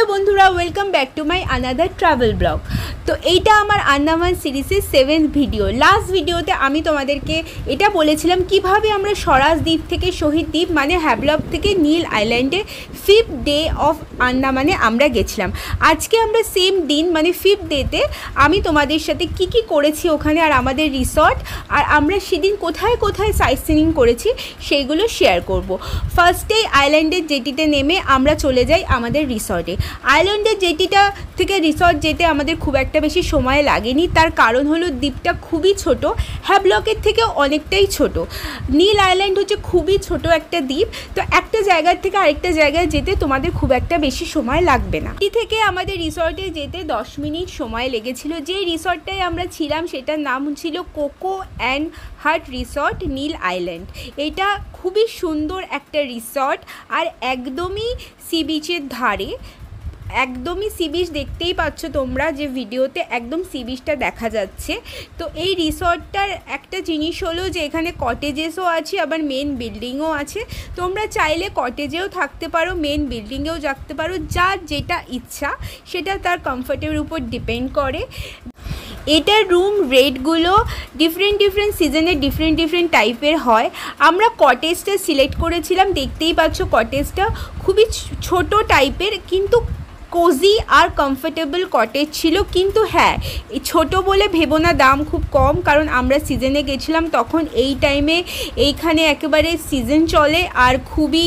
Hello বন্ধুরা, welcome back to my another travel blog. তো এইটা আমার আন্দামান সিরিজের 7th ভিডিও। লাস্ট ভিডিওতে আমি তোমাদেরকে এটা বলেছিলাম কিভাবে আমরা স্বরাজ দ্বীপ থেকে শহীদ দ্বীপ মানে হ্যাভলক থেকে নীল আইল্যান্ডে 5th ডে অফ আন্দামানে আমরা গেছিলাম। আজকে আমরা সেম দিন মানে 5th ডেতে আমি তোমাদের সাথে কি কি করেছি ওখানে, আর আমাদের রিসর্ট, আর আমরা সেদিন কোথায় কোথায় সাইট সিনিং করেছি সেইগুলো শেয়ার করব। ফার্স্টে আইল্যান্ডের জেটিতে নেমে আমরা চলে যাই আমাদের রিসর্টে। আইল্যান্ডের জেটিটা থেকে রিসর্ট যেতে আমাদের খুব একটা বেশি সময় লাগেনি, তার কারণ হলো দ্বীপটা খুবই ছোট, হ্যাভলকের থেকেও অনেকটাই ছোট। নীল আইল্যান্ড হচ্ছে খুবই ছোট একটা দ্বীপ, তো একটা জায়গার থেকে আরেকটা জায়গায় যেতে তোমাদের খুব একটা বেশি সময় লাগবে না। এটি থেকে আমাদের রিসর্টে যেতে 10 মিনিট সময় লেগেছিল। যে রিসর্টটায় আমরা ছিলাম সেটার নাম ছিল কোকো অ্যান্ড হাট রিসর্ট নীল আইল্যান্ড। এটা খুবই সুন্দর একটা রিসর্ট, আর একদমই সি বিচের ধারে, একদমই সি বিচ দেখতেই পাচ্ছ তোমরা যে ভিডিওতে একদম সি বিচটা দেখা যাচ্ছে। তো এই রিসর্টটার একটা জিনিস হলো যে এখানে কটেজেসও আছে, আবার মেন বিল্ডিংও আছে। তোমরা চাইলে কটেজেও থাকতে পারো, মেন বিল্ডিংয়েও থাকতে পারো, যার যেটা ইচ্ছা সেটা তার কমফর্টের উপর ডিপেন্ড করে। এটার রুম রেটগুলো ডিফারেন্ট সিজনে ডিফারেন্ট টাইপের হয়। আমরা কটেজটা সিলেক্ট করেছিলাম, দেখতেই পাচ্ছ কটেজটা খুবই ছোট টাইপের, কিন্তু কোজি আর কমফোর্টেবল কটেজ ছিল। কিন্তু হ্যাঁ, ছোটো বলে ভেবো না দাম খুব কম, কারণ আমরা সিজনে গেছিলাম তখন এই টাইমে এইখানে একেবারে সিজন চলে আর খুবই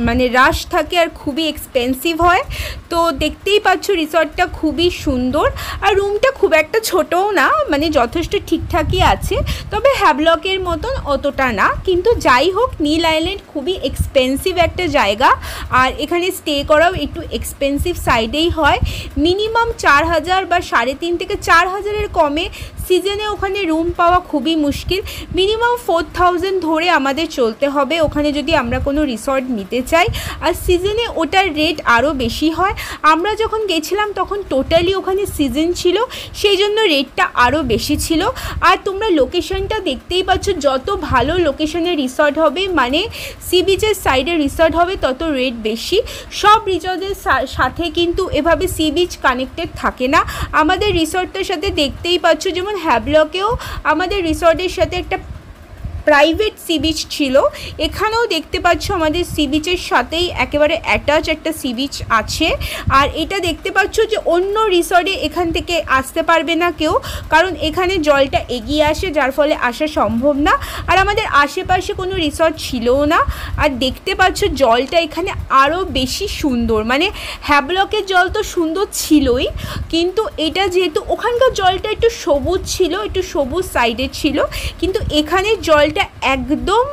মানে রাশ থাকে আর খুবই এক্সপেন্সিভ হয়। তো দেখতেই পাচ্ছ রিসর্টটা খুবই সুন্দর, আর রুমটা খুব একটা ছোটও না, মানে যথেষ্ট ঠিকঠাকই আছে, তবে হ্যাভলকের মতন অতটা না। কিন্তু যাই হোক, নীল আইল্যান্ড খুবই এক্সপেন্সিভ একটা জায়গা, আর এখানে স্টে করাও একটু এক্সপেন্সিভ সাইডেই হয়। মিনিমাম 4000 বা 3.5 থেকে 4000-এর কমে সিজনে ওখানে রুম পাওয়া খুবই মুশকিল। মিনিমাম 4000 ধরে আমাদের চলতে হবে ওখানে যদি আমরা কোনো রিসর্ট নিতে চাই, আর সিজনে ওটার রেট আরও বেশি হয়। আমরা যখন গেছিলাম তখন টোটালি ওখানে সিজন ছিল, সেই জন্য রেটটা আরও বেশি ছিল। আর তোমরা লোকেশনটা দেখতেই পাচ্ছ, যত ভালো লোকেশনে রিসর্ট হবে মানে সি বিচের সাইডে রিসর্ট হবে তত রেট বেশি। সব রিসর্টের সাথে কিন্তু এভাবে সি বিচ কানেক্টেড থাকে না। আমাদের রিসর্টটার সাথে দেখতেই পাচ্ছ, যেমন হ্যাভলকেও আমাদের রিসর্টের সাথে একটা প্রাইভেট সি বিচ ছিল, এখানেও দেখতে পাচ্ছ আমাদের সি বিচের সাথেই একেবারে অ্যাটাচ একটা সি বিচ আছে। আর এটা দেখতে পাচ্ছ যে অন্য রিসর্টে এখান থেকে আসতে পারবে না কেউ, কারণ এখানে জলটা এগিয়ে আসে, যার ফলে আসা সম্ভব না। আর আমাদের আশেপাশে কোনো রিসর্ট ছিলও না। আর দেখতে পাচ্ছ জলটা এখানে আরও বেশি সুন্দর, মানে হ্যাভলকের জল তো সুন্দর ছিলই, কিন্তু এটা যেহেতু ওখানকার জলটা একটু সবুজ ছিল, একটু সবুজ সাইডের ছিল, কিন্তু এখানে জল একদম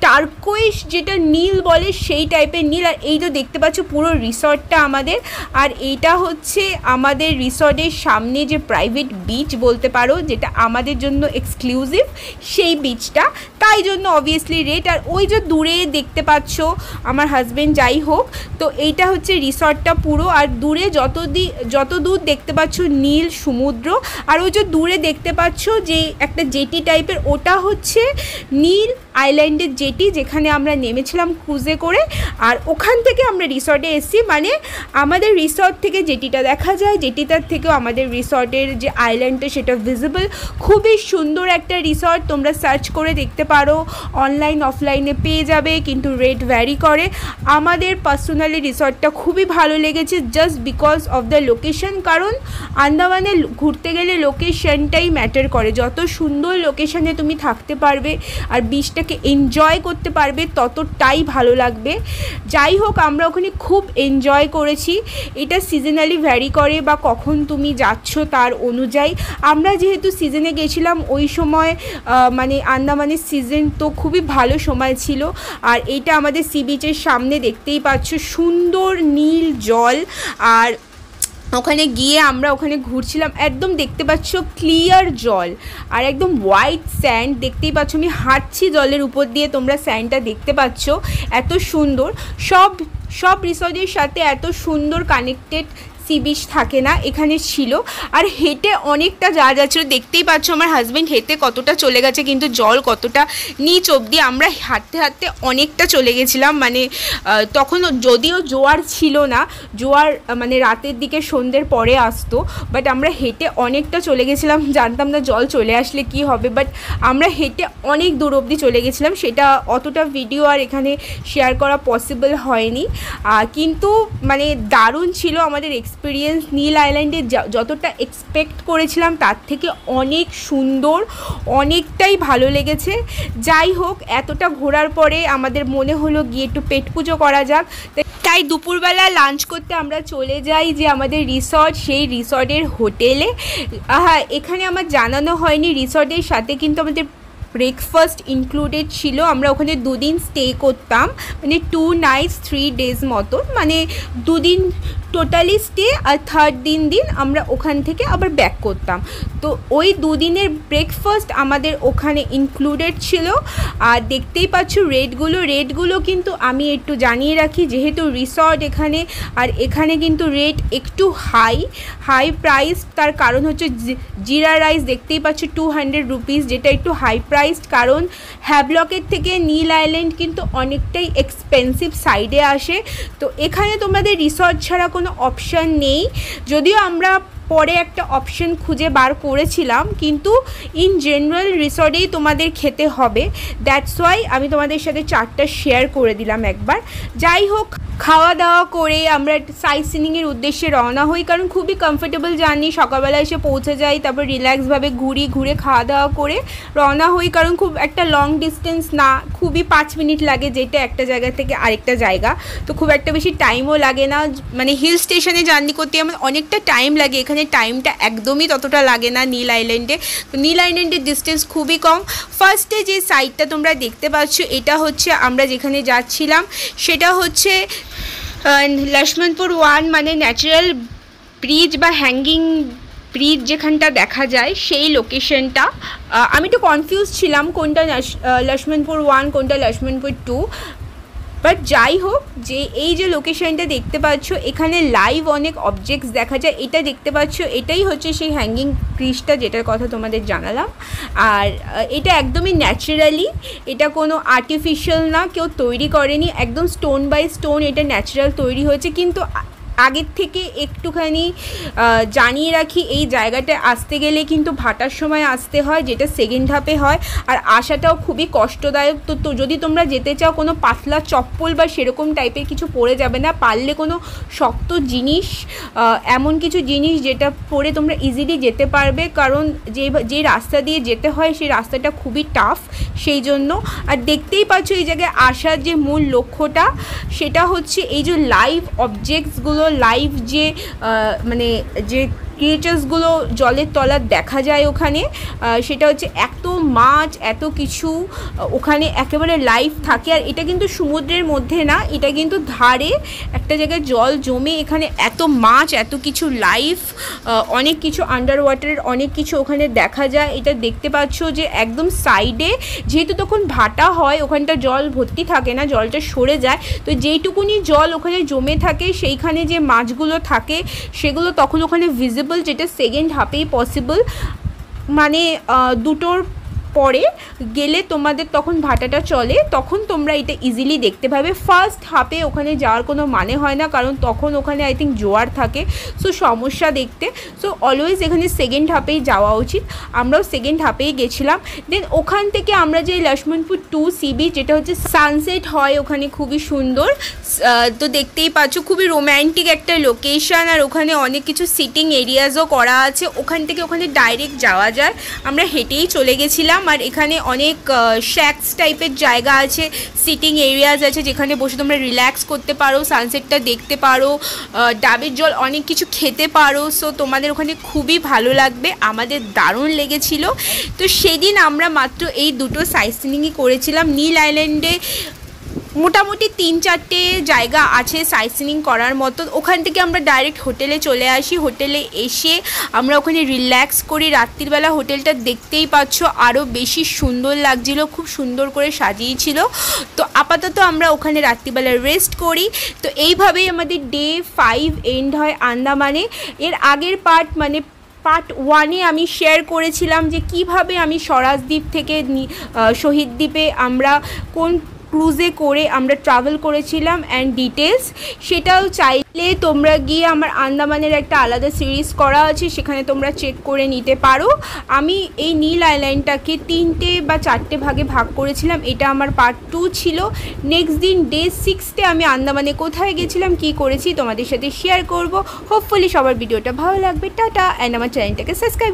টার্কোইশ, যেটা নীল বলে সেই টাইপের নীল। আর এই তো দেখতে পাচ্ছ পুরো রিসর্টটা আমাদের, আর এইটা হচ্ছে আমাদের রিসর্টের সামনে যে প্রাইভেট বিচ বলতে পারো, যেটা আমাদের জন্য এক্সক্লুসিভ সেই বিচটা, তাই জন্য অবভিয়াসলি রেট। আর ওই যে দূরে দেখতে পাচ্ছ আমার হাজব্যান্ড, যাই হোক, তো এইটা হচ্ছে রিসর্টটা পুরো। আর দূরে যত দূর দেখতে পাচ্ছ নীল সমুদ্র, আর ওই যে দূরে দেখতে পাচ্ছ যে একটা জেটি টাইপের, ওটা হচ্ছে নীল আইল্যান্ডের জেটি, যেখানে আমরা নেমেছিলাম ক্রুজে করে। আর ওখান থেকে আমরা রিসর্টে এসেছি, মানে আমাদের রিসর্ট থেকে জেটিটা দেখা যায়, জেটিটার থেকেও আমাদের রিসর্টের যে আইল্যান্ডটা সেটা ভিজিবল। খুবই সুন্দর একটা রিসর্ট, তোমরা সার্চ করে দেখতে পারো, অনলাইন অফলাইনে পেয়ে যাবে, কিন্তু রেট ভ্যারি করে। আমাদের পার্সোনালি রিসর্টটা খুবই ভালো লেগেছে, just because of the location, কারণ আন্দামানে ঘুরতে গেলে লোকেশনটাই ম্যাটার করে। যত সুন্দর লোকেশনে তুমি থাকতে পারবে আর বিচটাকে এনজয় করতে পারবে ততটাই ভালো লাগবে। যাই হোক, আমরা ওখানে খুব এনজয় করেছি। এটা সিজনালি ভ্যারি করে বা কখন তুমি যাচ্ছ তার অনুযায়ী। আমরা যেহেতু সিজনে গেছিলাম ওই সময় মানে আন্দামানের সিজন তো খুবই ভালো সময় ছিল। আর এইটা আমাদের সি বিচের সামনে দেখতেই পাচ্ছ সুন্দর নীল জল, আর ওখানে গিয়ে আমরা ওখানে ঘুরছিলাম, একদম দেখতে পাচ্ছ ক্লিয়ার জল আর একদম হোয়াইট স্যান্ড দেখতেই পাচ্ছ। আমি হাঁটছি জলের উপর দিয়ে, তোমরা স্যান্ডটা দেখতে পাচ্ছ, এত সুন্দর। সব রিসর্টের সাথে এত সুন্দর কানেক্টেড সি বিচ থাকে না, এখানে ছিল। আর হেঁটে অনেকটা যাওয়া যাচ্ছিলো, দেখতেই পাচ্ছ আমার হাজব্যান্ড হেঁটে কতটা চলে গেছে, কিন্তু জল কতটা নিচ অবধি। আমরা হাঁটতে হাঁটতে অনেকটা চলে গেছিলাম, মানে তখন যদিও জোয়ার ছিল না, জোয়ার মানে রাতের দিকে সন্ধ্যের পরে আসতো, বাট আমরা হেঁটে অনেকটা চলে গেছিলাম। জানতাম না জল চলে আসলে কি হবে, বাট আমরা হেঁটে অনেক দূর অবধি চলে গেছিলাম। সেটা অতটা ভিডিও আর এখানে শেয়ার করা পসিবল হয়নি, কিন্তু মানে দারুণ ছিল আমাদের এক্সপিরিয়েন্স। নীল আইল্যান্ডে যতটা এক্সপেক্ট করেছিলাম তার থেকে অনেক সুন্দর, অনেকটাই ভালো লেগেছে। যাই হোক, এতটা ঘোরার পরে আমাদের মনে হলো গিয়ে একটু পেট পুজো করা যাক, তাই দুপুরবেলা লাঞ্চ করতে আমরা চলে যাই যে আমাদের রিসর্ট, সেই রিসর্টের হোটেলে। হ্যাঁ, এখানে আমার জানানো হয়নি, রিসর্টের সাথে কিন্তু আমাদের ব্রেকফাস্ট ইনক্লুডেড ছিল। আমরা ওখানে 2 দিন স্টে করতাম, মানে 2 নাইটস 3 ডেজ মতন, মানে 2 দিন টোটালি স্টে, আর থার্ড দিন আমরা ওখান থেকে আবার ব্যাক করতাম। তো ওই 2 দিনের ব্রেকফাস্ট আমাদের ওখানে ইনক্লুডেড ছিল। আর দেখতেই পাচ্ছ রেটগুলো কিন্তু আমি একটু জানিয়ে রাখি, যেহেতু রিসর্ট এখানে, আর এখানে কিন্তু রেট একটু হাই প্রাইস। তার কারণ হচ্ছে জিরা রাইস দেখতেই পাচ্ছ 200 রুপিস, যেটা একটু হাই প্রাইসড, কারণ হ্যাভলকের থেকে নীল আইল্যান্ড কিন্তু অনেকটাই এক্সপেন্সিভ সাইডে আসে। তো এখানে তোমাদের রিসর্ট ছাড়া কোনো অপশান নেই, যদিও আমরা পরে একটা অপশন খুঁজে বার করেছিলাম, কিন্তু ইন জেনারেল রিসর্টেই তোমাদের খেতে হবে। দ্যাটস ওয়াই আমি তোমাদের সাথে চার্টটা শেয়ার করে দিলাম একবার। যাই হোক, খাওয়া দাওয়া করে আমরা সাইট সিনিংয়ের উদ্দেশ্যে রওনা হই, কারণ খুবই কমফোর্টেবল জার্নি। সকালবেলা এসে পৌঁছে যাই, তারপর রিল্যাক্সভাবে ঘুরে খাওয়া দাওয়া করে রওনা হই, কারণ খুব একটা লং ডিস্টেন্স না, খুবই 5 মিনিট লাগে যেটা একটা জায়গা থেকে আরেকটা জায়গা, তো খুব একটা বেশি টাইমও লাগে না। মানে হিল স্টেশনে জার্নি করতে আমার অনেকটা টাইম লাগে, এখানে টাইমটা একদমই ততটা লাগে না নীল আইল্যান্ডে। তো নীল আইল্যান্ডের ডিস্টেন্স খুবই কম। ফার্স্টে যে সাইটটা তোমরা দেখতে পাচ্ছ, এটা হচ্ছে আমরা যেখানে যাচ্ছিলাম, সেটা হচ্ছে লক্ষ্মণপুর 1, মানে ন্যাচারাল ব্রিজ বা হ্যাঙ্গিং ব্রিজ যেখানটা দেখা যায় সেই লোকেশনটা। আমি একটু কনফিউজ ছিলাম কোনটা লক্ষ্মণপুর 1 কোনটা লক্ষ্মণপুর 2, বাট যাই হোক, যে এই যে লোকেশনটা দেখতে পাচ্ছ, এখানে লাইভ অনেক অবজেক্টস দেখা যায়। এটা দেখতে পাচ্ছ, এটাই হচ্ছে সেই হ্যাঙ্গিং ব্রিজটা যেটার কথা তোমাদের জানালাম। আর এটা একদমই ন্যাচারালি, এটা কোনো আর্টিফিশিয়াল না, কেউ তৈরি করেনি, একদম স্টোন বাই স্টোন এটা ন্যাচারাল তৈরি হয়েছে। কিন্তু আগের থেকে একটুখানি জানিয়ে রাখি, এই জায়গাটায় আসতে গেলে কিন্তু ভাটার সময় আসতে হয়, যেটা সেকেন্ড হাফে হয়, আর আসাটাও খুবই কষ্টদায়ক। তো যদি তোমরা যেতে চাও, কোনো পাতলা চপ্পল বা সেরকম টাইপের কিছু পরে যাবে না, পারলে কোনো শক্ত জিনিস, এমন কিছু জিনিস যেটা পরে তোমরা ইজিলি যেতে পারবে, কারণ যে রাস্তা দিয়ে যেতে হয় সেই রাস্তাটা খুবই টাফ, সেই জন্য। আর দেখতেই পাচ্ছ এই জায়গায় আসার যে মূল লক্ষ্যটা, সেটা হচ্ছে এই যে লাইভ অবজেক্টসগুলো, লাইভ যে মানে যে ক্রিয়েচার্সগুলো জলের তলার দেখা যায় ওখানে, সেটা হচ্ছে এত মাছ, এত কিছু ওখানে একেবারে লাইভ থাকে। আর এটা কিন্তু সমুদ্রের মধ্যে না, এটা কিন্তু ধারে একটা জায়গায় জল জমে, এখানে এত মাছ, এত কিছু লাইভ, অনেক কিছু আন্ডার ওয়াটারের অনেক কিছু ওখানে দেখা যায়। এটা দেখতে পাচ্ছ যে একদম সাইডে, যেহেতু তখন ভাটা হয়, ওখানটা জল ভর্তি থাকে না, জলটা সরে যায়, তো যেইটুকুনি জল ওখানে জমে থাকে, সেইখানে যে মাছগুলো থাকে সেগুলো তখন ওখানে ভিজিবল, যেটা সেকেন্ড হাফেই পসিবল। মানে 2টোর পরে গেলে তোমাদের তখন ভাটাটা চলে, তখন তোমরা এটা ইজিলি দেখতে পাবে। ফার্স্ট হাফে ওখানে যাওয়ার কোনো মানে হয় না, কারণ তখন ওখানে আই থিঙ্ক জোয়ার থাকে, সো সমস্যা দেখতে। সো অলওয়েজ এখানে সেকেন্ড হাফেই যাওয়া উচিত। আমরাও সেকেন্ড হাফেই গেছিলাম। দেন ওখান থেকে আমরা যে লক্ষ্মণপুর 2 সি বিচ, যেটা হচ্ছে সানসেট হয় ওখানে, খুবই সুন্দর। তো দেখতেই পাচ্ছ, খুবই রোম্যান্টিক একটা লোকেশান, আর ওখানে অনেক কিছু সিটিং এরিয়াজও করা আছে। ওখান থেকে ওখানে ডাইরেক্ট যাওয়া যায়, আমরা হেঁটেই চলে গেছিলাম। আর এখানে অনেক শ্যাক্স টাইপের জায়গা আছে, সিটিং এরিয়াজ আছে, যেখানে বসে তোমরা রিল্যাক্স করতে পারো, সানসেটটা দেখতে পারো, ডাবের জল, অনেক কিছু খেতে পারো। সো তোমাদের ওখানে খুবই ভালো লাগবে, আমাদের দারুণ লেগেছিল। তো সেদিন আমরা মাত্র এই 2টো সাইট সিনিংই করেছিলাম। নীল আইল্যান্ডে মোটামুটি 3-4টে জায়গা আছে সাইট সিনিং করার মতো। ওখান থেকে আমরা ডাইরেক্ট হোটেলে চলে আসি। হোটেলে এসে আমরা ওখানে রিল্যাক্স করি। রাত্রিবেলা হোটেলটা দেখতেই পাচ্ছ আরও বেশি সুন্দর লাগছিল, খুব সুন্দর করে সাজিয়েছিল। তো আপাতত আমরা ওখানে রাত্রিবেলা রেস্ট করি। তো এইভাবেই আমাদের ডে 5 এন্ড হয় আন্দামানে। এর আগের পার্ট মানে পার্ট 1-এ আমি শেয়ার করেছিলাম যে কিভাবে আমি স্বরাজদ্বীপ থেকে শহীদ দ্বীপে আমরা কোন ক্রুজে করে আমরা ট্রাভেল করেছিলাম অ্যান্ড ডিটেলস, সেটাও চাইলে তোমরা গিয়ে আমার আন্দামানের একটা আলাদা সিরিজ করা আছে, সেখানে তোমরা চেক করে নিতে পারো। আমি এই নীল আইল্যান্ডটাকে 3টে বা 4টে ভাগে ভাগ করেছিলাম। এটা আমার পার্ট 2 ছিল। নেক্সট দিন ডে 6-তে আমি আন্দামানে কোথায় গেছিলাম, কি করেছি তোমাদের সাথে শেয়ার করব। হোপফুলি সবার ভিডিওটা ভালো লাগবে। টাটা, অ্যান্ড আমার চ্যানেলটাকে সাবস্ক্রাইব